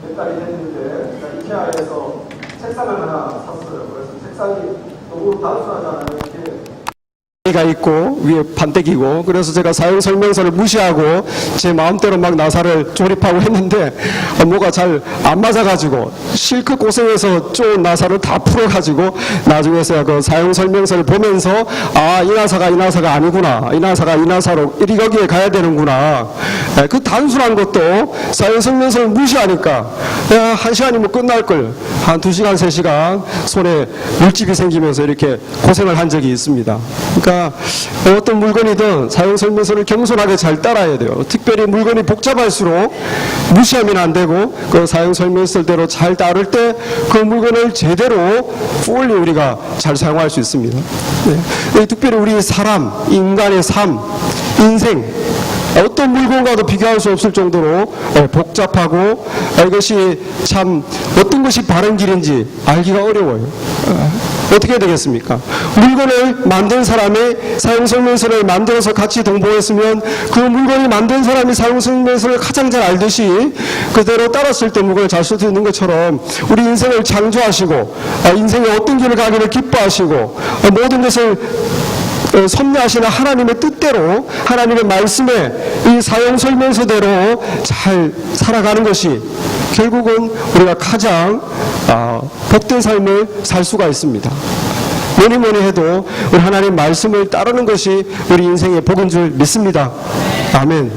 몇 달이 됐는데 이케아에서 책상을 하나 샀어요. 그래서 책상이 너무 단순하잖아요. 이렇게 가 있고 위에 판때기고, 그래서 제가 사용 설명서를 무시하고 제 마음대로 막 나사를 조립하고 했는데 뭐가 잘 안 맞아가지고 실컷 고생해서 쪼은 나사를 다 풀어가지고 나중에서야 그 사용 설명서를 보면서 아, 이 나사가 이 나사가 아니구나, 이 나사가 이 나사로 여기에 가야 되는구나. 그 단순한 것도 사용 설명서를 무시하니까 1시간이면 끝날 걸 한 2시간 3시간 손에 물집이 생기면서 이렇게 고생을 한 적이 있습니다. 그러니까 어떤 물건이든 사용 설명서를 겸손하게 잘 따라야 돼요. 특별히 물건이 복잡할수록 무시하면 안 되고 그 사용 설명서대로 잘 따를 때 그 물건을 제대로 fully 우리가 잘 사용할 수 있습니다. 네. 특별히 우리 사람, 인간의 삶, 인생, 어떤 물건과도 비교할 수 없을 정도로 복잡하고 이것이 참 어떤 것이 바른 길인지 알기가 어려워요. 어떻게 해야 되겠습니까? 물건을 만든 사람의 사용설명서를 만들어서 같이 동봉했으면 그 물건을 만든 사람이 사용설명서를 가장 잘 알듯이 그대로 따랐을 때 물건을 잘 쓸 수 있는 것처럼 우리 인생을 창조하시고 인생의 어떤 길을 가기를 기뻐하시고 모든 것을 섭리하시는 하나님의 뜻대로 하나님의 말씀에 이 사용 설명서대로 잘 살아가는 것이 결국은 우리가 가장 복된 삶을 살 수가 있습니다. 뭐니 해도 우리 하나님 말씀을 따르는 것이 우리 인생의 복인 줄 믿습니다. 아멘.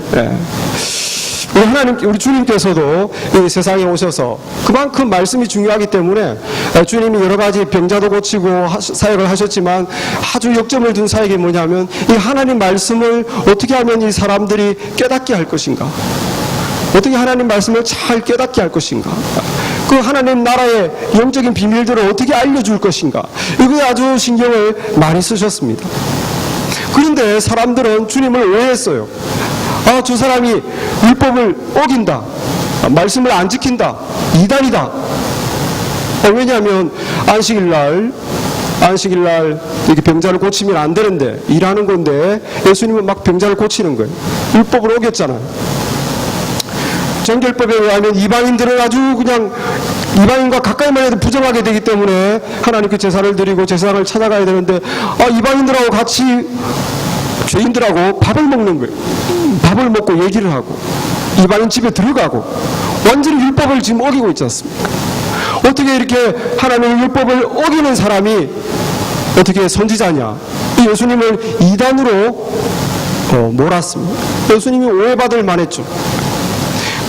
우리 주님께서도 이 세상에 오셔서 그만큼 말씀이 중요하기 때문에 주님이 여러 가지 병자도 고치고 사역을 하셨지만 아주 역점을 둔 사역이 뭐냐면 이 하나님 말씀을 어떻게 하면 이 사람들이 깨닫게 할 것인가, 어떻게 하나님 말씀을 잘 깨닫게 할 것인가, 그 하나님 나라의 영적인 비밀들을 어떻게 알려줄 것인가, 이거에 아주 신경을 많이 쓰셨습니다. 그런데 사람들은 주님을 오해했어요. 저 사람이 율법을 어긴다, 말씀을 안 지킨다, 이단이다. 왜냐하면 안식일날 이렇게 병자를 고치면 안 되는데 일하는 건데 예수님은 막 병자를 고치는 거예요. 율법을 어겼잖아요. 정결법에 의하면 이방인들은 아주 그냥 이방인과 가까이만 해도 부정하게 되기 때문에 하나님께 제사를 드리고 제사장을 찾아가야 되는데 이방인들하고 같이 죄인들하고 밥을 먹는 거예요. 밥을 먹고 얘기를 하고 이방인 집에 들어가고 완전히 율법을 지금 어기고 있지 않습니까? 어떻게 이렇게 하나님의 율법을 어기는 사람이 어떻게 선지자냐? 이 예수님을 이단으로 몰았습니다. 예수님이 오해받을 만했죠.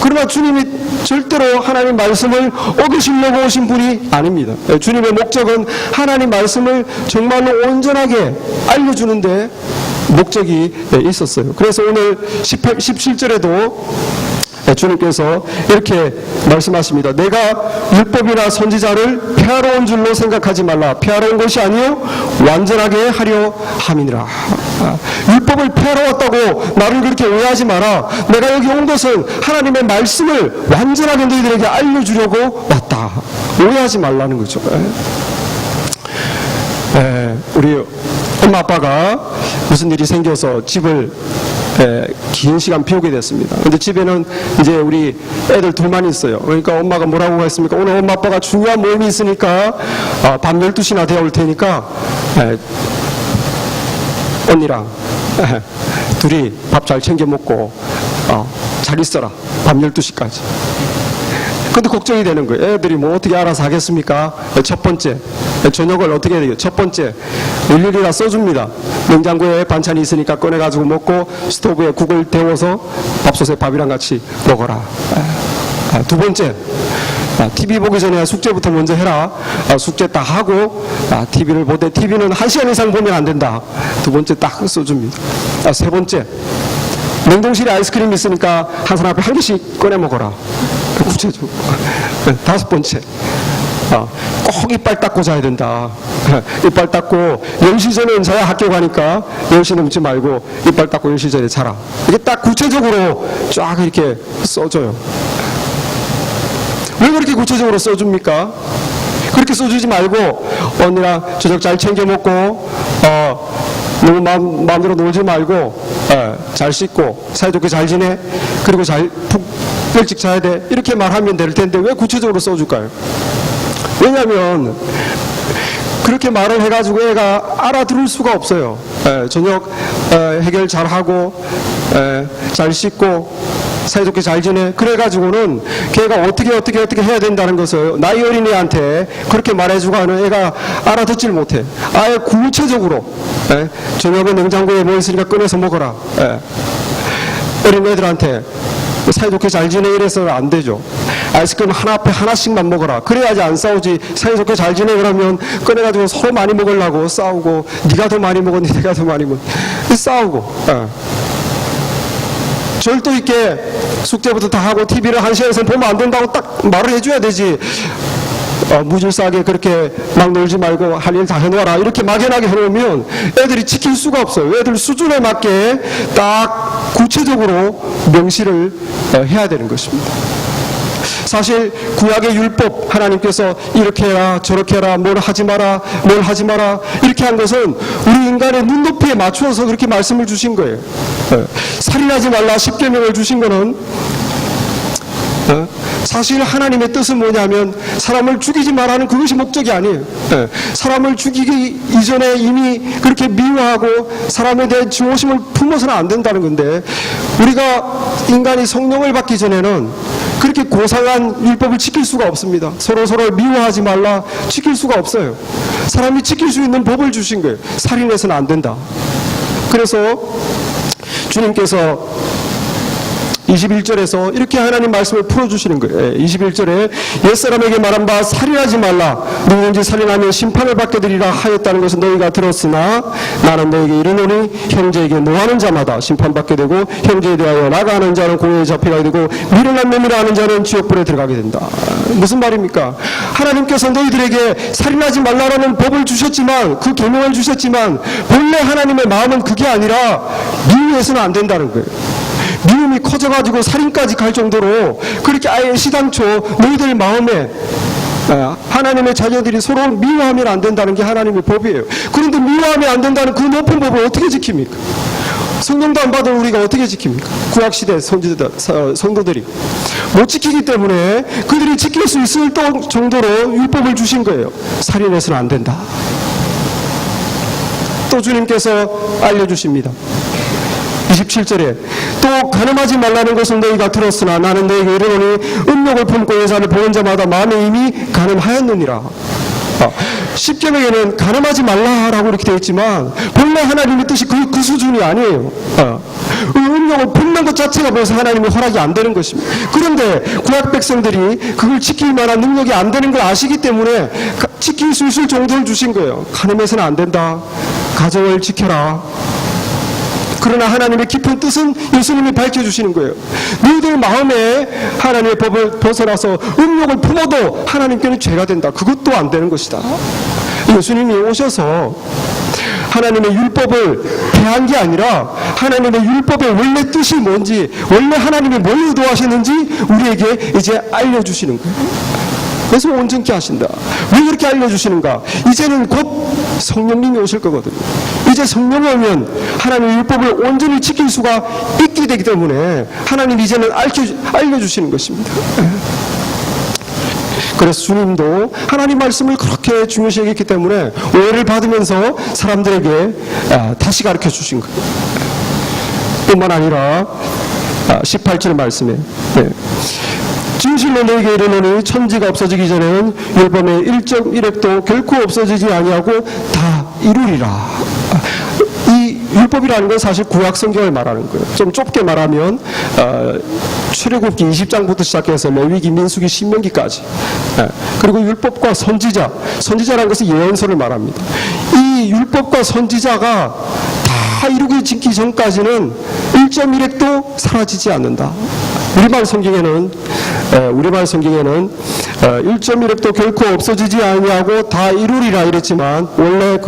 그러나 주님이 절대로 하나님 말씀을 어기시려고 오신 분이 아닙니다. 주님의 목적은 하나님 말씀을 정말로 온전하게 알려주는데 목적이 있었어요. 그래서 오늘 17절에도 주님께서 이렇게 말씀하십니다. 내가 율법이나 선지자를 폐하러온 줄로 생각하지 말라. 폐하러온 것이 아니요 완전하게 하려 함이니라. 율법을 폐하러 왔다고 나를 그렇게 오해하지 마라. 내가 여기 온 것은 하나님의 말씀을 완전하게 너희들에게 알려주려고 왔다. 오해하지 말라는 거죠. 우리 엄마 아빠가 무슨 일이 생겨서 집을 긴 시간 비우게 됐습니다. 근데 집에는 이제 우리 애들 둘만 있어요. 그러니까 엄마가 뭐라고 했습니까? 오늘 엄마 아빠가 중요한 모임이 있으니까 밤 12시나 되어 올 테니까 언니랑 둘이 밥 잘 챙겨 먹고 잘 있어라. 밤 12시까지. 근데 걱정이 되는 거예요. 애들이 뭐 어떻게 알아서 하겠습니까? 첫 번째, 저녁을 어떻게 해야 되겠어요? 첫 번째, 일일이 다 써줍니다. 냉장고에 반찬이 있으니까 꺼내가지고 먹고 스토브에 국을 데워서 밥솥에 밥이랑 같이 먹어라. 두 번째, TV 보기 전에 숙제부터 먼저 해라. 숙제 딱 하고 TV를 보되 TV는 1시간 이상 보면 안 된다. 두 번째 딱 써줍니다. 세 번째, 냉동실에 아이스크림이 있으니까 한 사람 앞에 한 개씩 꺼내 먹어라. 구체적으로. 다섯 번째, 꼭 이빨 닦고 자야 된다. 이빨 닦고 10시 전에 자야 학교 가니까 10시 넘지 말고 이빨 닦고 10시 전에 자라. 이게 딱 구체적으로 쫙 이렇게 써줘요. 왜 그렇게 구체적으로 써줍니까? 그렇게 써주지 말고 언니랑 저녁 잘 챙겨 먹고 너무 마음대로 놀지 말고 잘 씻고 사이좋게 잘 지내. 그리고 잘 푹 일찍 자야 돼. 이렇게 말하면 될 텐데 왜 구체적으로 써줄까요? 왜냐하면 그렇게 말을 해가지고 애가 알아들을 수가 없어요. 저녁 해결 잘하고 잘 씻고 사이좋게 잘 지내. 그래가지고는 걔가 어떻게 해야 된다는 것을 나이 어린이한테 그렇게 말해주고 하는 애가 알아듣질 못해. 아예 구체적으로 저녁에 냉장고에 뭐 있으니까 꺼내서 먹어라. 어린 애들한테 사이좋게 잘 지내 이래서 안 되죠. 아이스크림 하나 앞에 하나씩만 먹어라. 그래야지 안 싸우지. 사이좋게 잘 지내 그러면 꺼내가지고 서로 많이 먹으려고 싸우고, 네가 더 많이 먹었니 내가 더 많이 먹었니 싸우고. 절도 있게 숙제부터 다 하고 TV를 1시간 이상 보면 안 된다고 딱 말을 해줘야 되지. 무질서하게 그렇게 막 놀지 말고 할 일 다 해놓아라 이렇게 막연하게 해놓으면 애들이 지킬 수가 없어요. 애들 수준에 맞게 딱 구체적으로 명시를 해야 되는 것입니다. 사실 구약의 율법, 하나님께서 이렇게 해라 저렇게 해라 뭘 하지 마라 이렇게 한 것은 우리 인간의 눈높이에 맞추어서 그렇게 말씀을 주신 거예요. 살인하지 말라 10계명을 주신 거는 사실 하나님의 뜻은 뭐냐면 사람을 죽이지 말라는 그것이 목적이 아니에요. 사람을 죽이기 이전에 이미 그렇게 미워하고 사람에 대한 증오심을 품어서는 안 된다는 건데, 우리가 인간이 성령을 받기 전에는 그렇게 고상한 율법을 지킬 수가 없습니다. 서로서로 미워하지 말라 지킬 수가 없어요. 사람이 지킬 수 있는 법을 주신 거예요. 살인해서는 안 된다. 그래서 주님께서 21절에서 이렇게 하나님 말씀을 풀어주시는 거예요. 21절에 옛사람에게 말한 바 살인하지 말라 누구든지 살인하면 심판을 받게 되리라 하였다는 것은 너희가 들었으나 나는 너희에게 이르노니 형제에게 노하는 자마다 심판받게 되고 형제에 대하여 나가하는 자는 공회에 잡혀가게 되고 미련한 놈이라 하는 자는 지옥불에 들어가게 된다. 무슨 말입니까? 하나님께서 너희들에게 살인하지 말라라는 법을 주셨지만, 그 계명을 주셨지만 본래 하나님의 마음은 그게 아니라 미워해서는 안 된다는 거예요. 미움이 커져가지고 살인까지 갈 정도로 그렇게 아예 시당초 너희들 마음에 하나님의 자녀들이 서로 미워하면 안 된다는 게 하나님의 법이에요. 그런데 미워하면 안 된다는 그 높은 법을 어떻게 지킵니까? 성령도 안 받은 우리가 어떻게 지킵니까? 구약시대 성도들이 못 지키기 때문에 그들이 지킬 수 있을 정도로 율법을 주신 거예요. 살인해서는 안 된다. 또 주님께서 알려주십니다. 27절에 또 간음하지 말라는 것을 너희가 들었으나 나는 너희에게 이르노니 음욕을 품고 여자를 보는 자마다 마음에 이미 간음하였느니라. 10계명에는 간음하지 말라라고 이렇게 되어 있지만 본래 하나님의 뜻이 그 수준이 아니에요. 음욕을 품는 것 자체가 벌써 하나님의 허락이 안 되는 것입니다. 그런데 구약 백성들이 그걸 지킬 만한 능력이 안 되는 걸 아시기 때문에 지킬 수 있을 정도를 주신 거예요. 간음해서는 안 된다. 가정을 지켜라. 그러나 하나님의 깊은 뜻은 예수님이 밝혀주시는 거예요. 너희들 마음에 하나님의 법을 벗어나서 음욕을 품어도 하나님께는 죄가 된다. 그것도 안 되는 것이다. 예수님이 오셔서 하나님의 율법을 폐한 게 아니라 하나님의 율법의 원래 뜻이 뭔지, 원래 하나님이 뭘 의도하셨는지 우리에게 이제 알려주시는 거예요. 그래서 온전케 하신다. 왜 그렇게 알려주시는가? 이제는 곧 성령님이 오실 거거든요. 이제 성령이 오면 하나님의 율법을 온전히 지킬 수가 있게 되기 때문에 하나님이 이제는 알려주시는 것입니다. 그래서 주님도 하나님 말씀을 그렇게 중요시 여겼기 때문에 오해를 받으면서 사람들에게 다시 가르쳐 주신 거예요. 뿐만 아니라 18절 말씀에 진실로 너희에게 이르노니 천지가 없어지기 전에는 율법의 1.1획도 결코 없어지지 아니하고 다 이루리라. 이 율법이라는 건 사실 구약 성경을 말하는 거예요. 좀 좁게 말하면 출애굽기 20장부터 시작해서 레위기, 민수기, 신명기까지. 그리고 율법과 선지자라는 것은 예언서를 말합니다. 이 율법과 선지자가 다 이루기 짓기 전까지는 1.1획도 사라지지 않는다. 우리말 성경에는 1.1획도 결코 없어지지 아니하고 다 이루리라 이랬지만 원래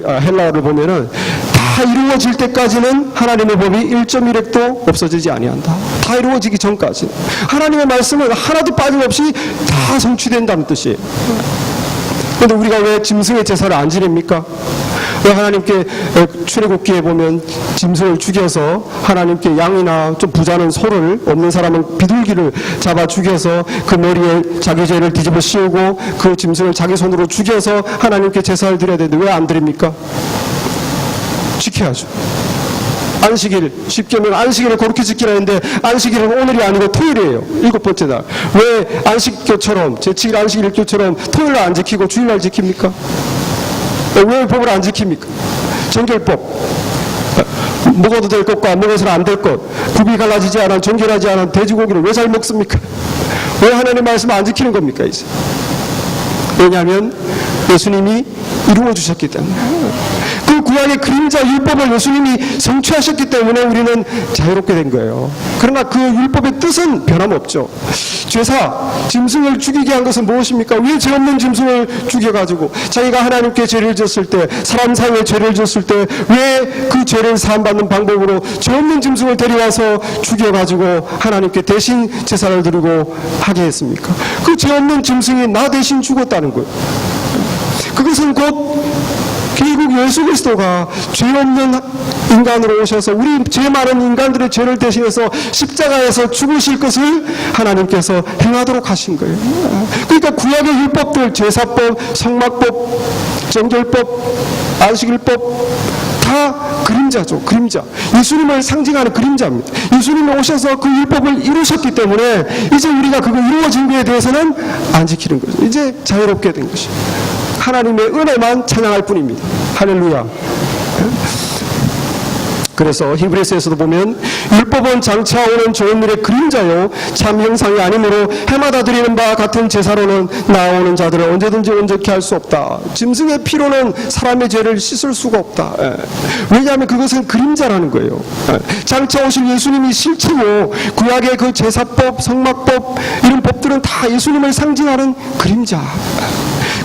헬라어를 보면은 다 이루어질 때까지는 하나님의 법이 1.1획도 없어지지 아니한다. 다 이루어지기 전까지 하나님의 말씀은 하나도 빠짐없이 다 성취된다는 뜻이에요. 그런데 우리가 왜 짐승의 제사를 안 지냅니까? 하나님께 출애굽기에 보면 짐승을 죽여서 하나님께 양이나 좀 부자는 소를, 없는 사람은 비둘기를 잡아 죽여서 그 머리에 자기 죄를 뒤집어 씌우고 그 짐승을 자기 손으로 죽여서 하나님께 제사를 드려야 되는데 왜 안 드립니까? 지켜야죠. 안식일, 쉽게 말하면 안식일을 그렇게 지키라 했는데 안식일은 오늘이 아니고 토요일이에요. 7번째 날. 왜 안식교처럼, 제7일 안식일교처럼 토요일날 안 지키고 주일날 지킵니까? 왜 법을 안 지킵니까? 정결법. 먹어도 될 것과 먹어서는 안 될 것, 굽이 갈라지지 않은 정결하지 않은 돼지고기를 왜 잘 먹습니까? 왜 하나님의 말씀을 안 지키는 겁니까? 이제? 왜냐하면 예수님이 이루어 주셨기 때문에. 그 구약의 그림자 율법을 예수님이 성취하셨기 때문에 우리는 자유롭게 된 거예요. 그러나 그 율법의 뜻은 변함없죠. 죄사, 짐승을 죽이게 한 것은 무엇입니까? 왜 죄 없는 짐승을 죽여가지고 자기가 하나님께 죄를 졌을 때, 사람 사이에 죄를 졌을 때 왜 그 죄를 사함받는 방법으로 죄 없는 짐승을 데려와서 죽여가지고 하나님께 대신 제사를 드리고 하게 했습니까? 그 죄 없는 짐승이 나 대신 죽었다는 거예요. 그것은 곧 결국 예수 그리스도가 죄 없는 인간으로 오셔서 우리 죄 많은 인간들의 죄를 대신해서 십자가에서 죽으실 것을 하나님께서 행하도록 하신 거예요. 그러니까 구약의 율법들, 제사법, 성막법, 정결법, 안식일법 다 그림자죠. 그림자. 예수님을 상징하는 그림자입니다. 예수님이 오셔서 그 율법을 이루셨기 때문에 이제 우리가 그거 이루어진 것에 대해서는 안 지키는 거죠. 이제 자유롭게 된 것이죠. 하나님의 은혜만 찬양할 뿐입니다. 할렐루야. 그래서 히브리서에서도 보면 율법은 장차 오는 좋은 일의 그림자요 참 형상이 아니므로 해마다 드리는 바와 같은 제사로는 나아오는 자들을 언제든지 온전케 할 수 없다. 짐승의 피로는 사람의 죄를 씻을 수가 없다. 왜냐하면 그것은 그림자라는 거예요. 장차 오실 예수님이 실체고 구약의 그 제사법, 성막법 이런 법들은 다 예수님을 상징하는 그림자.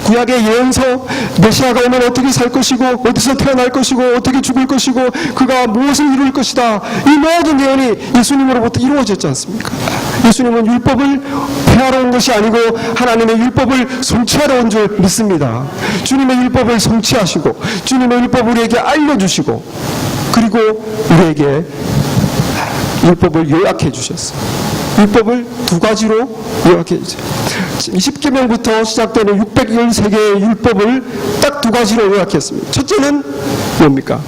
구약의 예언서, 메시아가 오면 어떻게 살 것이고 어디서 태어날 것이고 어떻게 죽을 것이고 그가 무엇을 이룰 것이다. 이 모든 예언이 예수님으로부터 이루어졌지 않습니까? 예수님은 율법을 폐하러 온 것이 아니고 하나님의 율법을 성취하러 온 줄 믿습니다. 주님의 율법을 성취하시고 주님의 율법을 우리에게 알려주시고 그리고 우리에게 율법을 요약해 주셨어요. 율법을 두 가지로 요약해 주세요. 20계명부터 시작되는 613개의 율법을 딱 두 가지로 요약했습니다. 첫째는 뭡니까?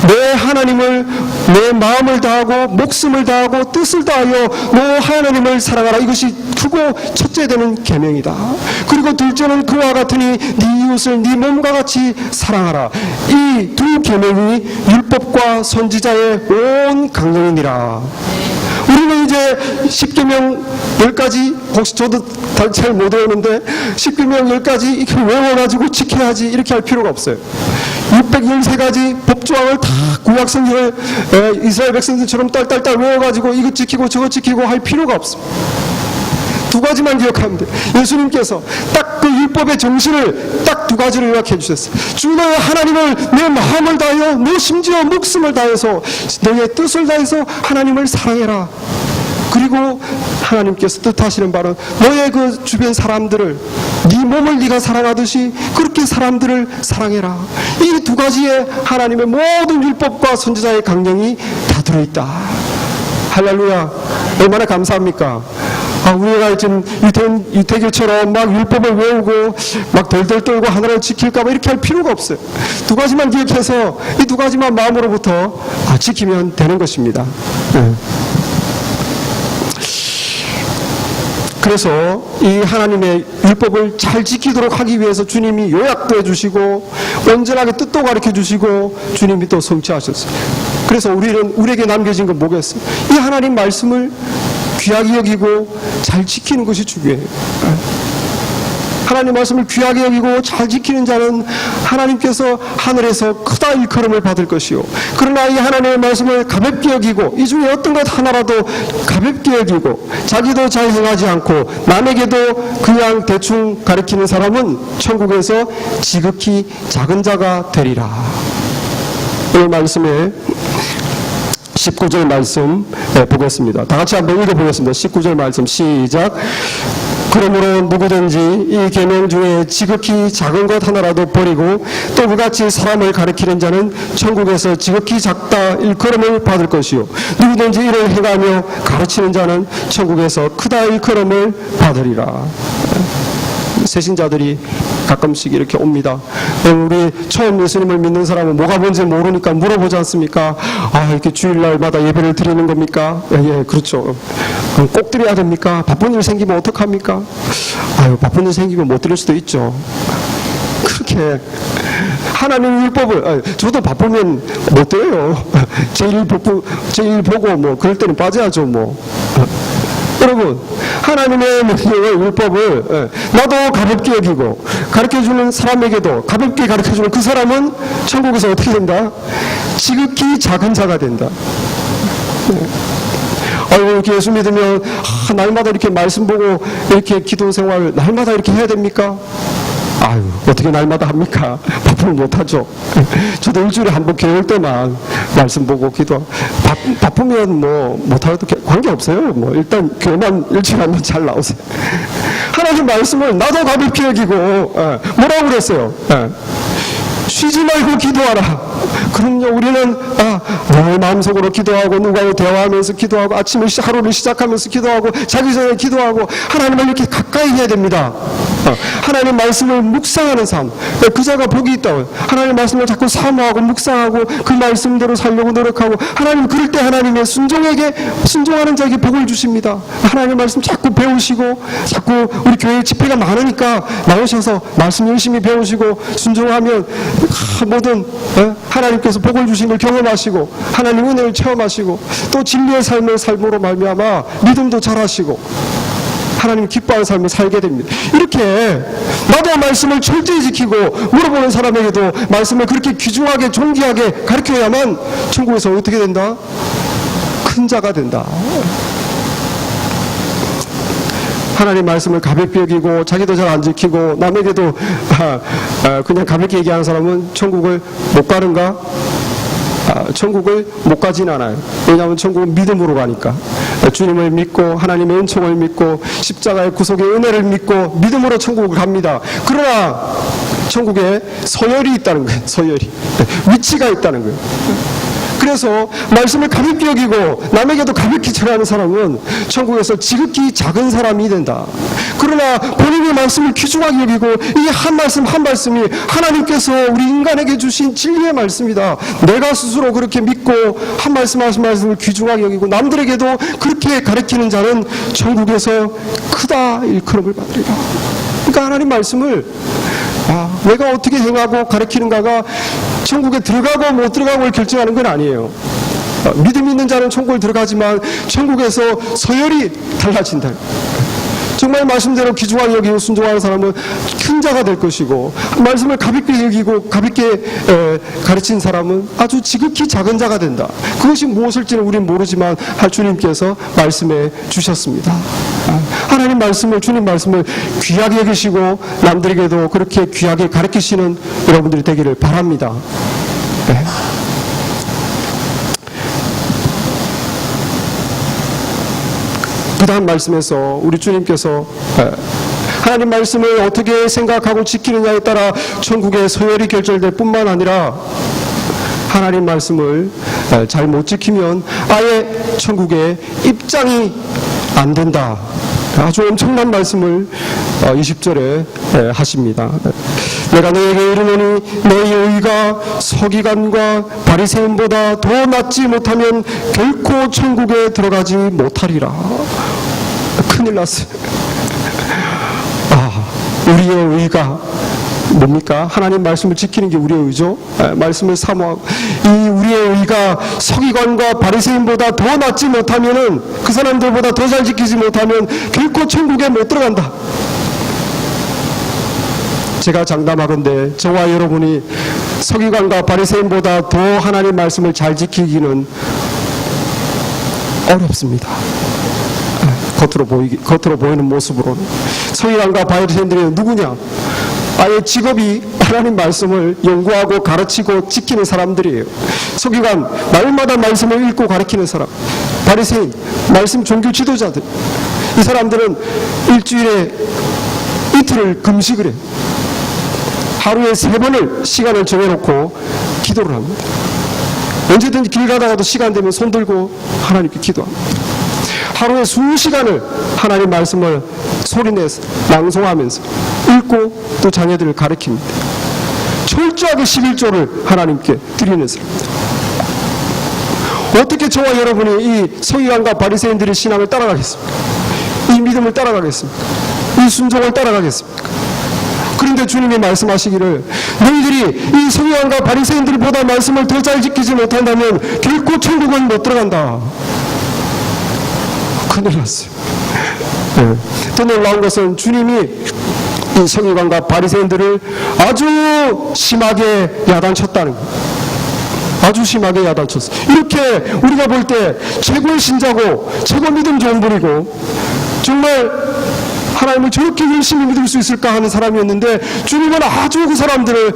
내 하나님을 내 마음을 다하고 목숨을 다하고 뜻을 다하여 너 하나님을 사랑하라. 이것이 크고 첫째 되는 계명이다. 그리고 둘째는 그와 같으니 네 이웃을 네 몸과 같이 사랑하라. 이 두 계명이 율법과 선지자의 온 강령이니라. 우리는 이제 10계명 10가지 혹시 저도 잘 못 외우는데 10계명 10가지 이렇게 외워가지고 지켜야지 이렇게 할 필요가 없어요. 613가지 법조항을 다 구약 성경을 이스라엘 백성들처럼 딸딸딸 외워가지고 이거 지키고 저거 지키고 할 필요가 없습니다. 두 가지만 기억하면 돼요. 예수님께서 딱 그 율법의 정신을 딱 두 가지를 요약해 주셨어요. 주 너의 하나님을 내 마음을 다하여 내 심지어 목숨을 다해서 너의 뜻을 다해서 하나님을 사랑해라. 그리고 하나님께서 뜻하시는 바는 너의 그 주변 사람들을 네 몸을 네가 사랑하듯이 그렇게 사람들을 사랑해라. 이 두 가지의 하나님의 모든 율법과 선지자의 강령이 다 들어있다. 할렐루야. 얼마나 감사합니까? 우리가 지금 유태길처럼 막 율법을 외우고 막 덜덜 떨고 하나를 지킬까봐 이렇게 할 필요가 없어요. 두 가지만 기억해서 이 두 가지만 마음으로부터 지키면 되는 것입니다. 그래서 이 하나님의 율법을 잘 지키도록 하기 위해서 주님이 요약도 해주시고 온전하게 뜻도 가르쳐 주시고 주님이 또 성취하셨어요. 그래서 우리에게 남겨진 건 뭐겠어요? 이 하나님 말씀을 귀하게 여기고 잘 지키는 것이 중요해요. 하나님 말씀을 귀하게 여기고 잘 지키는 자는 하나님께서 하늘에서 크다 일컬음을 받을 것이요. 그러나 이 하나님의 말씀을 가볍게 여기고 이 중에 어떤 것 하나라도 가볍게 여기고 자기도 잘 행하지 않고 남에게도 그냥 대충 가르치는 사람은 천국에서 지극히 작은 자가 되리라. 오늘 말씀에 19절 말씀 보겠습니다. 다 같이 한번 읽어보겠습니다. 19절 말씀 시작. 그러므로 누구든지 이 계명 중에 지극히 작은 것 하나라도 버리고 또 그같이 사람을 가리키는 자는 천국에서 지극히 작다 일컬음을 받을 것이요 누구든지 이를 행하며 가르치는 자는 천국에서 크다 일컬음을 받으리라. 새신자들이 가끔씩 이렇게 옵니다. 우리 처음 예수님을 믿는 사람은 뭐가 뭔지 모르니까 물어보지 않습니까? 아, 이렇게 주일날마다 예배를 드리는 겁니까? 예, 그렇죠. 그럼 꼭 드려야 됩니까? 바쁜 일 생기면 어떡합니까? 아유, 바쁜 일 생기면 못 드릴 수도 있죠. 그렇게 하나님 율법을 저도 바쁘면 못 드려요. 제일 보고 뭐 그럴 때는 빠져야죠 뭐. 여러분, 하나님의 명령을 율법을 나도 가볍게 여기고 가르쳐주는 사람에게도 가볍게 가르쳐주는 그 사람은 천국에서 어떻게 된다? 지극히 작은 자가 된다. 이렇게 예수 믿으면 날마다 이렇게 말씀 보고 이렇게 기도 생활 날마다 이렇게 해야 됩니까? 아유, 어떻게 날마다 합니까? 바쁘면 못하죠. 저도 일주일에 한 번 교회 올 때만 말씀 보고 기도. 바쁘면 뭐 못하고도 관계없어요. 뭐 일단 교회만 일주일에 한 번 잘 나오세요. 하나님 말씀을 나도 가볍게 여기고 뭐라고 그랬어요? 쉬지 말고 기도하라. 그럼요, 우리는 늘 마음속으로 기도하고 누구하고 대화하면서 기도하고 아침에 하루를 시작하면서 기도하고 자기 전에 기도하고 하나님을 이렇게 가까이 해야 됩니다. 하나님 말씀을 묵상하는 삶, 그 자가 복이 있다고요. 하나님 말씀을 자꾸 사모하고 묵상하고 그 말씀대로 살려고 노력하고 하나님 그럴 때 하나님의 순종하는 자에게 복을 주십니다. 하나님 말씀 자꾸 배우시고 자꾸 우리 교회 집회가 많으니까 나오셔서 말씀 열심히 배우시고 순종하면 모든 하나님께서 복을 주신 걸 경험하시고 하나님 은혜를 체험하시고 또 진리의 삶을 삶으로 말미암아 믿음도 잘하시고 하나님 기뻐하는 삶을 살게 됩니다. 이렇게 나도 말씀을 철저히 지키고 물어보는 사람에게도 말씀을 그렇게 귀중하게 존귀하게 가르쳐야만 천국에서 어떻게 된다? 큰 자가 된다. 하나님 말씀을 가볍게 여기고 자기도 잘 안 지키고 남에게도 그냥 가볍게 얘기하는 사람은 천국을 못 가는가? 천국을 못 가진 않아요. 왜냐하면 천국은 믿음으로 가니까. 주님을 믿고 하나님의 은총을 믿고 십자가의 구속의 은혜를 믿고 믿음으로 천국을 갑니다. 그러나 천국에 서열이 있다는 거예요. 서열이. 위치가 있다는 거예요. 그래서 말씀을 가볍게 여기고 남에게도 가볍게 전하는 사람은 천국에서 지극히 작은 사람이 된다. 그러나 본인의 말씀을 귀중하게 여기고 이 한 말씀 한 말씀이 하나님께서 우리 인간에게 주신 진리의 말씀이다. 내가 스스로 그렇게 믿고 한 말씀 한 말씀을 귀중하게 여기고 남들에게도 그렇게 가르치는 자는 천국에서 크다 일컬음을 받으리라. 그러니까 하나님 말씀을 내가 어떻게 행하고 가르치는가가 천국에 들어가고 못 들어가고를 결정하는 건 아니에요. 믿음 있는 자는 천국을 들어가지만 천국에서 서열이 달라진다. 정말 말씀대로 귀중하게 여기고 순종하는 사람은 큰 자가 될 것이고 말씀을 가볍게 여기고 가볍게 가르친 사람은 아주 지극히 작은 자가 된다. 그것이 무엇일지는 우리는 모르지만 주님께서 말씀해 주셨습니다. 하나님 말씀을 주님 말씀을 귀하게 여기시고 남들에게도 그렇게 귀하게 가르치시는 여러분들이 되기를 바랍니다. 네. 그 다음 말씀에서 우리 주님께서 하나님 말씀을 어떻게 생각하고 지키느냐에 따라 천국의 서열이 결정될 뿐만 아니라 하나님 말씀을 잘 못 지키면 아예 천국에 입장이 안 된다. 아주 엄청난 말씀을 20절에 하십니다. 내가 너에게 이르노니 너희 의가 서기관과 바리새인보다 더 낫지 못하면 결코 천국에 들어가지 못하리라. 큰일 났어요. 우리의 의가 뭡니까? 하나님 말씀을 지키는 게 우리의 의죠. 말씀을 사모하고 이 우리의 의가 서기관과 바리새인보다 더 낫지 못하면은 그 사람들보다 더 잘 지키지 못하면 결코 천국에 못 들어간다. 제가 장담하건대 저와 여러분이 서기관과 바리새인보다 더 하나님 말씀을 잘 지키기는 어렵습니다. 겉으로 보이는 모습으로는. 서기관과 바리새인들이 누구냐? 아예 직업이 하나님 말씀을 연구하고 가르치고 지키는 사람들이에요. 서기관, 날마다 말씀을 읽고 가르치는 사람. 바리새인, 말씀 종교 지도자들. 이 사람들은 일주일에 이틀을 금식을 해요. 하루에 3번을 시간을 정해놓고 기도를 합니다. 언제든지 길 가다가도 시간 되면 손 들고 하나님께 기도합니다. 하루에 수시간을 하나님 말씀을 소리내서 낭송하면서 읽고 또 자녀들을 가르칩니다. 철저하게 11조를 하나님께 드리는 사람입니다. 어떻게 저와 여러분이 이 서기관과 바리새인들의 신앙을 따라가겠습니까? 이 믿음을 따라가겠습니까? 이 순종을 따라가겠습니까? 그런데 주님이 말씀하시기를 너희들이 이 서기관과 바리새인들보다 말씀을 더 잘 지키지 못한다면 결코 천국은 못 들어간다. 큰일 났어요. 더 놀라운 것은 주님이 이 서기관과 바리새인들을 아주 심하게 야단쳤다는 거예요. 아주 심하게 야단쳤어요. 이렇게 우리가 볼 때 최고의 신자고 최고 믿음 좋은 분이고 정말 하나님을 저렇게 열심히 믿을 수 있을까 하는 사람이었는데 주님은 아주 그 사람들을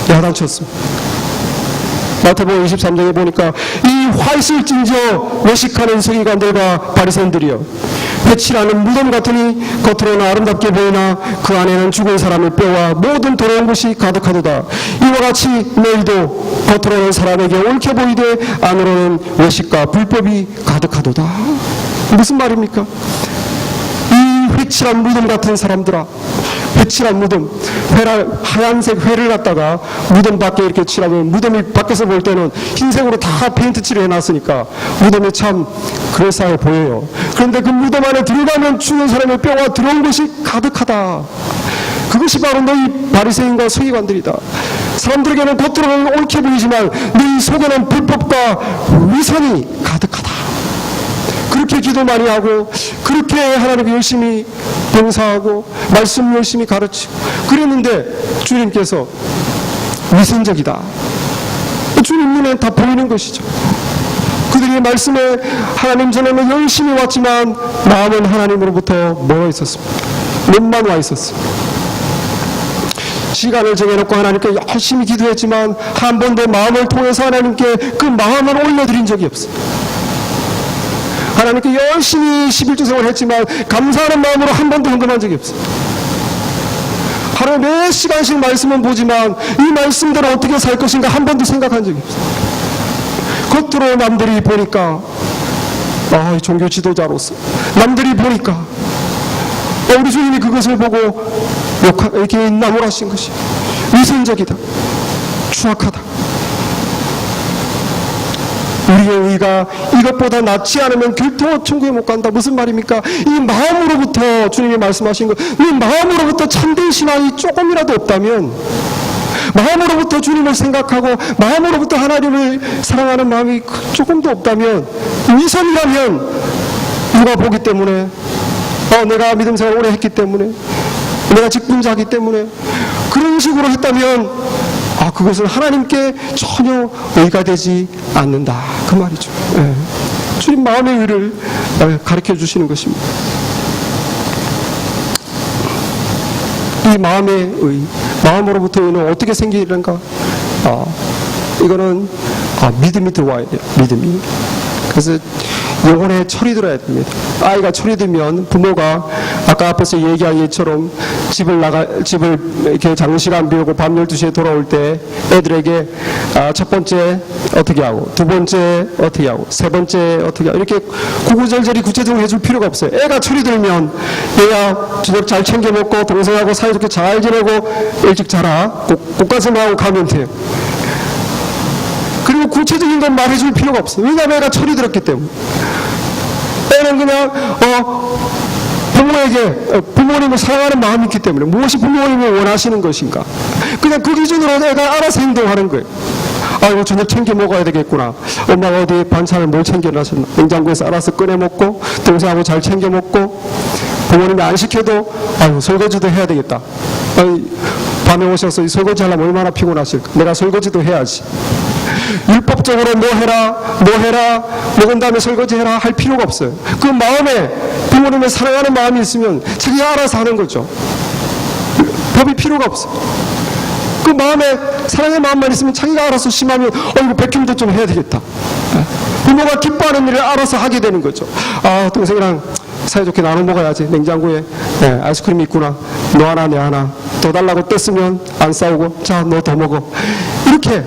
야단쳤습니다. 마태복음 23장에 보니까 이 화이슬 찡져 외식하는 서기관들과 바리새인들이여 회칠하는 무덤 같으니 겉으로는 아름답게 보이나 그 안에는 죽은 사람의 뼈와 모든 더러운 것이 가득하도다. 이와 같이 너희도 겉으로는 사람에게 옳게 보이되 안으로는 외식과 불법이 가득하도다. 무슨 말입니까? 이 회칠한 무덤 같은 사람들아, 회칠한 무덤, 하얀색 회를 갖다가 무덤 밖에 이렇게 칠하면 무덤이 밖에서 볼 때는 흰색으로 다 페인트 칠을 해놨으니까 무덤이 참 그럴싸해 보여요. 그런데 그 무덤 안에 들어가면 죽은 사람의 뼈와 더러운 것이 가득하다. 그것이 바로 너희 바리새인과 서기관들이다. 사람들에게는 겉으로는 옳게 보이지만 너희 속에는 불법과 위선이 가득하다. 그렇게 기도 많이 하고 그렇게 하나님께 열심히 봉사하고 말씀 열심히 가르치고 그랬는데 주님께서 위선적이다. 주님 눈에 다 보이는 것이죠. 그들이 말씀에 하나님 전에는 열심히 왔지만 마음은 하나님으로부터 멀어 있었습니다. 몸만 와 있었습니다. 시간을 정해놓고 하나님께 열심히 기도했지만 한 번도 마음을 통해서 하나님께 그 마음을 올려드린 적이 없어요. 하나님께 열심히 11조 생활을 했지만 감사하는 마음으로 한 번도 헌금한 적이 없어요. 하루에 몇 시간씩 말씀은 보지만 이 말씀대로 어떻게 살 것인가 한 번도 생각한 적이 없어요. 겉으로 남들이 보니까 종교 지도자로서 남들이 보니까 우리 주님이 그것을 보고 이렇게 나무라신 것이 위선적이다, 추악하다. 우리의 의가 이것보다 낫지 않으면 결코 천국에 못 간다. 무슨 말입니까? 이 마음으로부터 주님이 말씀하신 것, 이 마음으로부터 참된 신앙이 조금이라도 없다면, 마음으로부터 주님을 생각하고 마음으로부터 하나님을 사랑하는 마음이 조금도 없다면, 위선이라면 누가 보기 때문에 내가 믿음 생활을 오래 했기 때문에, 내가 직분자이기 때문에 그런 식으로 했다면 그것은 하나님께 전혀 의가 되지 않는다. 그 말이죠. 주님 마음의 의를 가르쳐 주시는 것입니다. 이 마음의 의, 마음으로부터 의는 어떻게 생기는가? 이거는 믿음이 들어와야 돼요. 믿음이. 그래서 영혼에 철이 들어야 됩니다. 아이가 철이 들면 부모가 아까 앞에서 얘기한 예처럼 집을 이렇게 장시간 비우고 밤 12시에 돌아올 때 애들에게 첫 번째 어떻게 하고 두 번째 어떻게 하고 세 번째 어떻게 하고 이렇게 구구절절히 구체적으로 해줄 필요가 없어요. 애가 철이 들면 얘야 저녁 잘 챙겨 먹고 동생하고 사이좋게 잘 지내고 일찍 자라 꽃가슴하고 가면 돼요. 그리고 구체적인 건 말해줄 필요가 없어요. 왜냐하면 애가 철이 들었기 때문에. 애는 그냥 부모님을 사랑하는 마음이 있기 때문에 무엇이 부모님이 원하시는 것인가 그냥 그 기준으로 애가 알아서 행동하는 거예요. 이거 저녁 챙겨 먹어야 되겠구나. 엄마가 어디 반찬을 뭘 챙겨놨었나. 냉장고에서 알아서 꺼내 먹고 동생하고 잘 챙겨 먹고 부모님이 안 시켜도 설거지도 해야 되겠다. 밤에 오셔서 이 설거지 하려면 얼마나 피곤하실까. 내가 설거지도 해야지. 율법적으로 뭐 해라 먹은 다음에 설거지 해라 할 필요가 없어요. 그 마음에 부모님을 사랑하는 마음이 있으면 자기가 알아서 하는 거죠. 법이 필요가 없어요. 그 마음에 사랑의 마음만 있으면 자기가 알아서 심하면 이거 백김도 좀 해야 되겠다. 부모가 기뻐하는 일을 알아서 하게 되는 거죠. 동생이랑 사이좋게 나눠 먹어야지. 냉장고에 아이스크림이 있구나. 너 하나 내 하나. 더 달라고 뗐으면 안 싸우고 자 너 더 먹어. 이렇게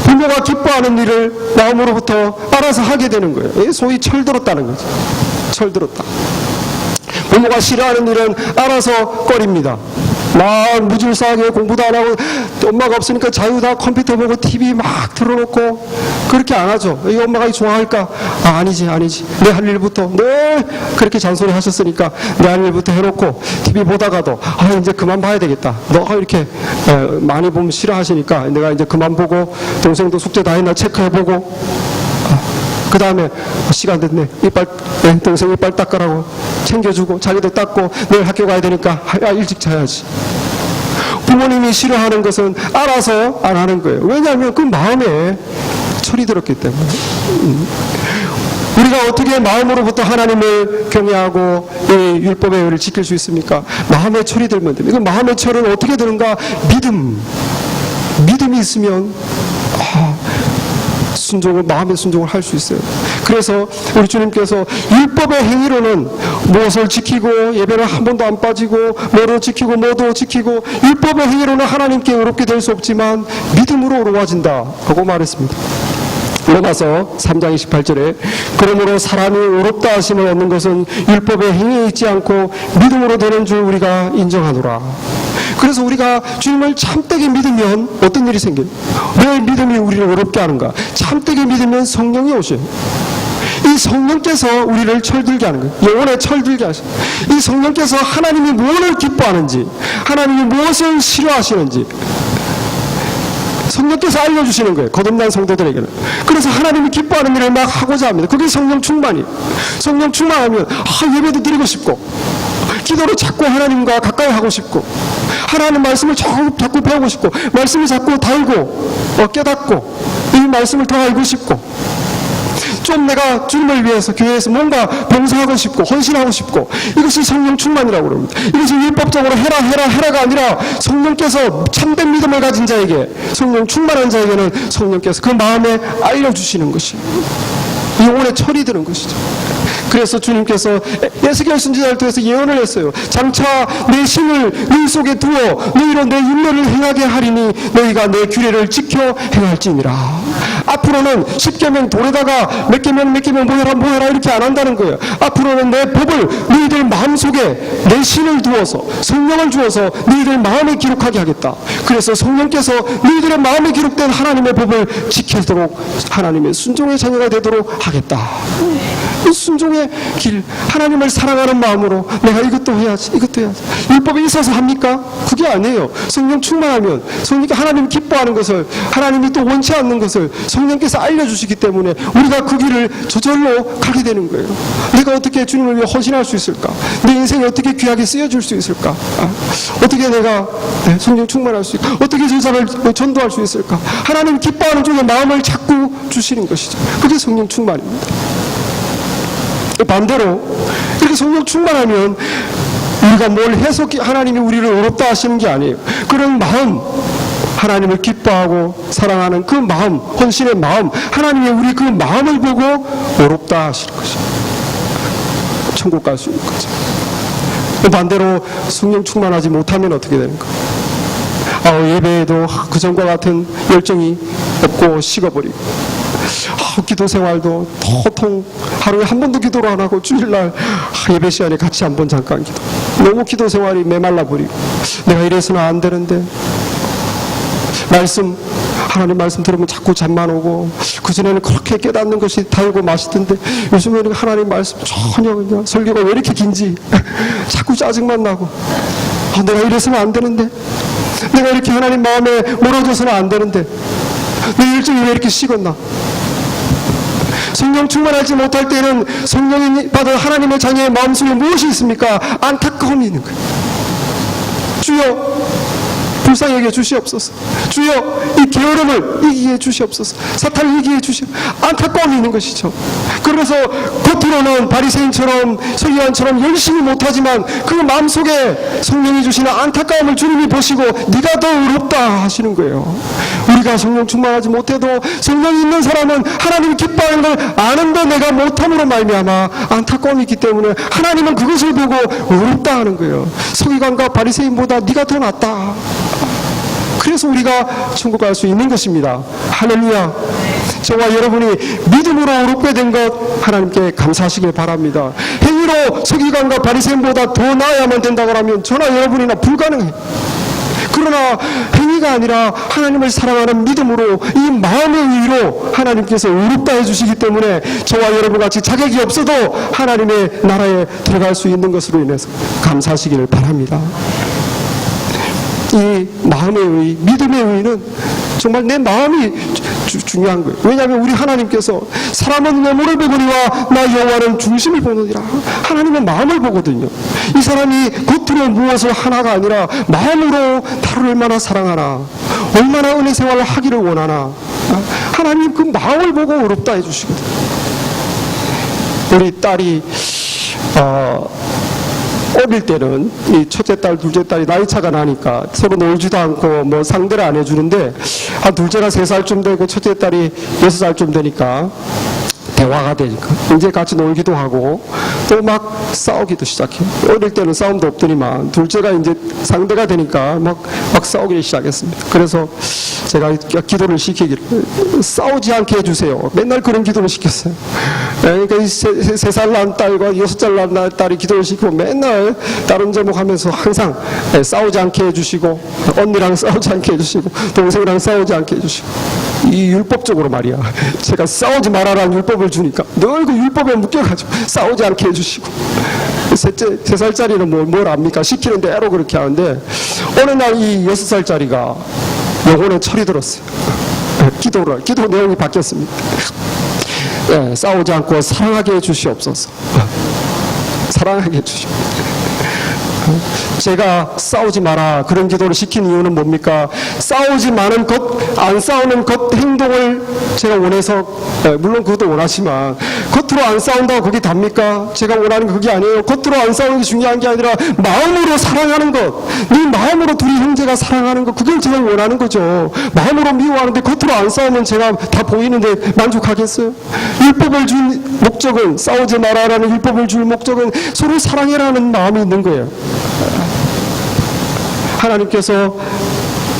부모가 기뻐하는 일을 마음으로부터 알아서 하게 되는 거예요. 소위 철들었다는 거죠. 철들었다. 부모가 싫어하는 일은 알아서 꺼립니다. 막 무질서하게 공부도 안 하고 엄마가 없으니까 자유다 컴퓨터 보고 TV 막 틀어놓고 그렇게 안 하죠. 이 엄마가 좋아할까? 아니지 내 할 일부터 늘 그렇게 잔소리 하셨으니까 내 할 일부터 해놓고 TV 보다가도 이제 그만 봐야 되겠다. 너 이렇게 많이 보면 싫어하시니까 내가 이제 그만 보고 동생도 숙제 다 했나 체크해보고 그 다음에 시간 됐네. 동생 이빨 닦으라고 챙겨주고 자기도 닦고 내일 학교 가야 되니까 일찍 자야지. 부모님이 싫어하는 것은 알아서 안 하는 거예요. 왜냐하면 그 마음에 철이 들었기 때문에. 우리가 어떻게 마음으로부터 하나님을 경외하고 이 율법의 의를 지킬 수 있습니까? 마음에 철이 들면 됩니다. 그 마음의 철은 어떻게 드는가? 믿음이 있으면 마음의 순종을 할 수 있어요. 그래서 우리 주님께서 율법의 행위로는 무엇을 지키고 예배를 한 번도 안 빠지고 뭐로 지키고 뭐도 지키고 율법의 행위로는 하나님께 의롭게 될 수 없지만 믿음으로 의로워진다 하고 말했습니다. 로마서 3장 28절에 그러므로 사람이 의롭다 하심을 얻는 것은 율법의 행위에 있지 않고 믿음으로 되는 줄 우리가 인정하노라. 그래서 우리가 주님을 참되게 믿으면 어떤 일이 생겨요? 왜 믿음이 우리를 어렵게 하는가? 참되게 믿으면 성령이 오셔요. 이 성령께서 우리를 철들게 하는 거예요. 영혼에 철들게 하셔요. 이 성령께서 하나님이 무엇을 기뻐하는지, 하나님이 무엇을 싫어하시는지 성령께서 알려주시는 거예요. 거듭난 성도들에게는. 그래서 하나님이 기뻐하는 일을 막 하고자 합니다. 그게 성령 충만이에요. 성령 충만하면 예배도 드리고 싶고 기도를 자꾸 하나님과 가까이 하고 싶고 하나님 말씀을 자꾸 배우고 싶고 말씀을 자꾸 달고 깨닫고 이 말씀을 더 알고 싶고 좀 내가 주님을 위해서 교회에서 뭔가 봉사하고 싶고 헌신하고 싶고 이것이 성령 충만이라고 그럽니다. 이것이 율법적으로 해라가 아니라 성령께서 참된 믿음을 가진 자에게 성령 충만한 자에게는 성령께서 그 마음에 알려주시는 것이 영혼에 철이 드는 것이죠. 그래서 주님께서 에스겔 선지자를 통해서 예언을 했어요. 장차 내 신을 너희 속에 두어 너희로 내 율례를 행하게 하리니 너희가 내 규례를 지켜 행할지니라. 앞으로는 10계명 돌에다가 몇 계명 뭐해라 이렇게 안 한다는 거예요. 앞으로는 내 법을 너희들 마음속에 내 신을 두어서 성령을 주어서 너희들 마음에 기록하게 하겠다. 그래서 성령께서 너희들의 마음에 기록된 하나님의 법을 지키도록 하나님의 순종의 자녀가 되도록 하겠다. 순종의 길, 하나님을 사랑하는 마음으로 내가 이것도 해야지. 율법에 있어서 합니까? 그게 아니에요. 성령 충만하면 성령께 하나님 기뻐하는 것을, 하나님이 또 원치 않는 것을 성령께서 알려주시기 때문에 우리가 그 길을 저절로 가게 되는 거예요. 내가 어떻게 주님을 위해 헌신할 수 있을까? 내 인생이 어떻게 귀하게 쓰여줄 수 있을까? 어떻게 내가 성령 충만할 수 있을까? 어떻게 제자를 전도할 수 있을까? 하나님 기뻐하는 쪽에 마음을 자꾸 주시는 것이죠. 그게 성령 충만입니다. 반대로 이렇게 성령 충만하면 우리가 뭘 해서 하나님이 우리를 어렵다 하시는 게 아니에요. 그런 마음, 하나님을 기뻐하고 사랑하는 그 마음, 헌신의 마음, 하나님이 우리 그 마음을 보고 어렵다 하시는 거죠. 천국 갈 수 있는 거죠. 반대로 성령 충만하지 못하면 어떻게 되는 거예요? 예배에도 그전과 같은 열정이 없고 식어버리고 기도 생활도 도통 하루에 한 번도 기도를 안 하고 주일날 예배 시간에 같이 한 번 잠깐 기도. 너무 기도 생활이 메말라 버리고 내가 이래서는 안 되는데 하나님 말씀 들으면 자꾸 잠만 오고 그전에는 그렇게 깨닫는 것이 달고 맛있던데 요즘에는 하나님 말씀 전혀 그냥 설교가 왜 이렇게 긴지 자꾸 짜증만 나고 내가 이래서는 안 되는데 내가 이렇게 하나님 마음에 멀어져서는 안 되는데 내 일정이 왜 이렇게 식었나. 성령 충만하지 못할 때는 성령이 받은 하나님의 자녀의 마음속에 무엇이 있습니까? 안타까움이 있는 거예요. 주여 불쌍히 여겨 주시옵소서. 주여 이 게으름을 이기게 주시옵소서. 사탄을 이기게 안타까움이 있는 것이죠. 그래서 겉으로는 바리새인처럼 서기관처럼 열심히 못하지만 그 마음속에 성령이 주시는 안타까움을 주님이 보시고 네가 더 의롭다 하시는 거예요. 우리 우리가 성령 충만하지 못해도 성령이 있는 사람은 하나님이 기뻐하는 걸 아는데 내가 못함으로 말미암아 안타까움이 있기 때문에 하나님은 그것을 보고 의롭다 하는 거예요. 서기관과 바리새인보다 네가 더 낫다. 그래서 우리가 천국 갈 수 있는 것입니다. 할렐루야. 저와 여러분이 믿음으로 의롭게 된 것 하나님께 감사하시길 바랍니다. 행위로 서기관과 바리새인보다 더 나아야만 된다고 하면 저나 여러분이나 불가능해요. 그러나 행위가 아니라 하나님을 사랑하는 믿음으로 이 마음의 의로 하나님께서 의롭다 해주시기 때문에 저와 여러분같이 자격이 없어도 하나님의 나라에 들어갈 수 있는 것으로 인해서 감사하시기를 바랍니다. 이 마음의 의, 믿음의 의는 정말 내 마음이 중요한 거예요. 왜냐하면 우리 하나님께서 사람은 외모를 보거니와 나 여호와는 중심을 보느니라. 하나님은 마음을 보거든요. 이 사람이 겉으로 무엇을 하나가 아니라 마음으로 나를 얼마나 사랑하나, 얼마나 은혜 생활을 하기를 원하나, 하나님 그 마음을 보고 의롭다 해주시거든요. 우리 딸이 어릴 때는 이 첫째 딸, 둘째 딸이 나이 차가 나니까 서로 놀지도 않고 뭐 상대를 안 해주는데 한 둘째가 3살쯤 되고 첫째 딸이 6살쯤 되니까 대화가 되니까 이제 같이 놀기도 하고 또 막 싸우기도 시작해요. 어릴 때는 싸움도 없더니만 둘째가 이제 상대가 되니까 막 싸우기 시작했습니다. 그래서 제가 기도를 시키기를 싸우지 않게 해주세요. 맨날 그런 기도를 시켰어요. 그러니까 3살 난 딸과 6살 난 딸이 기도를 시키고 맨날 다른 제목 하면서 항상 싸우지 않게 해주시고 언니랑 싸우지 않게 해주시고 동생이랑 싸우지 않게 해주시고 이 율법적으로 말이야. 제가 싸우지 말아라는 율법을 주니까 늘 그 율법에 묶여가지고 싸우지 않게 해주시고 3살짜리는 뭘 압니까? 시키는 대로 그렇게 하는데 어느 날 이 6살짜리가 영혼에 철이 들었어요. 기도 내용이 바뀌었습니다. 싸우지 않고 사랑하게 해주시옵소서. 사랑하게 해주시옵소서. 제가 싸우지 마라 그런 기도를 시킨 이유는 뭡니까? 싸우지 마는 것, 안 싸우는 것 행동을 제가 원해서, 물론 그것도 원하지만 겉으로 안 싸운다고 그게 답니까? 제가 원하는 게 그게 아니에요. 겉으로 안 싸우는 게 중요한 게 아니라 마음으로 사랑하는 것, 네 마음으로 둘이 형제가 사랑하는 것, 그걸 제가 원하는 거죠. 마음으로 미워하는데 겉으로 안 싸우면 제가 다 보이는데 만족하겠어요? 율법을 준 목적은, 싸우지 마라라는 율법을 줄 목적은 서로 사랑해라는 마음이 있는 거예요. 하나님께서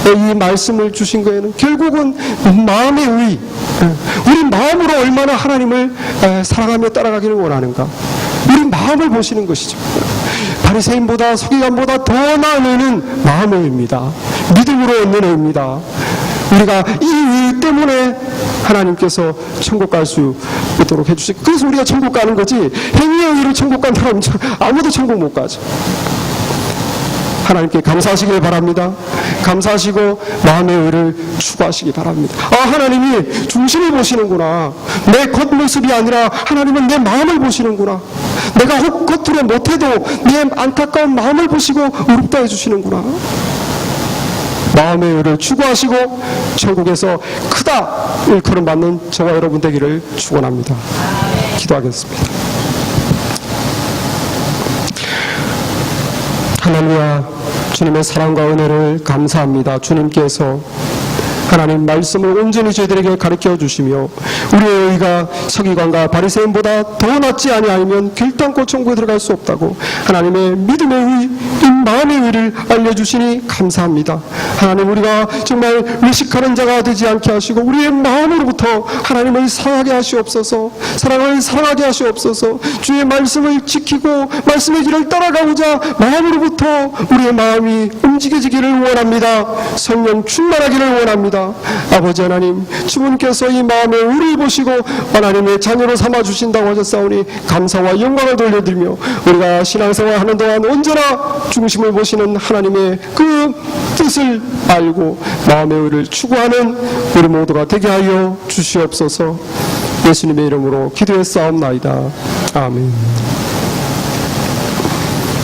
이 말씀을 주신 거에는 결국은 마음의 의, 우리 마음으로 얼마나 하나님을 사랑하며 따라가기를 원하는가, 우리 마음을 보시는 것이죠. 바리새인보다 서기관보다 더 나은 의는 마음의 의입니다. 믿음으로 얻는 의입니다. 우리가 이 의 때문에 하나님께서 천국 갈 수 있도록 해주시고, 그래서 우리가 천국 가는 거지, 행위의 의로 천국 간다면 아무도 천국 못 가죠. 하나님께 감사하시길 바랍니다. 감사하시고 마음의 의를 추구하시기 바랍니다. 하나님이 중심을 보시는구나. 내 겉모습이 아니라 하나님은 내 마음을 보시는구나. 내가 혹 겉으로 못해도 내 안타까운 마음을 보시고 의롭다 해주시는구나. 마음의 의를 추구하시고 천국에서 크다 일컬음 받는 저와 여러분 되기를 축원합니다. 기도하겠습니다. 하나님과 주님의 사랑과 은혜를 감사합니다. 주님께서 하나님 말씀을 온전히 저희들에게 가르쳐 주시며 우리의 의가 서기관과 바리새인보다 더 낫지 아니하면 결단코 천국에 들어갈 수 없다고 하나님의 믿음의 의, 이 마음의 의를 알려주시니 감사합니다. 하나님, 우리가 정말 외식하는 자가 되지 않게 하시고 우리의 마음으로부터 하나님을 사랑하게 하시옵소서. 사랑을 사랑하게 하시옵소서. 주의 말씀을 지키고 말씀의 길을 따라가고자 마음으로부터 우리의 마음이 움직여지기를 원합니다. 성령 충만하기를 원합니다. 아버지 하나님, 주님께서 이 마음의 의를 보시고 하나님의 자녀로 삼아주신다고 하셨사오니 감사와 영광을 돌려드리며 우리가 신앙생활 하는 동안 언제나 중심을 보시는 하나님의 그 뜻을 알고 마음의 의를 추구하는 우리 모두가 되게 하여 주시옵소서. 예수님의 이름으로 기도했사옵나이다. 아멘.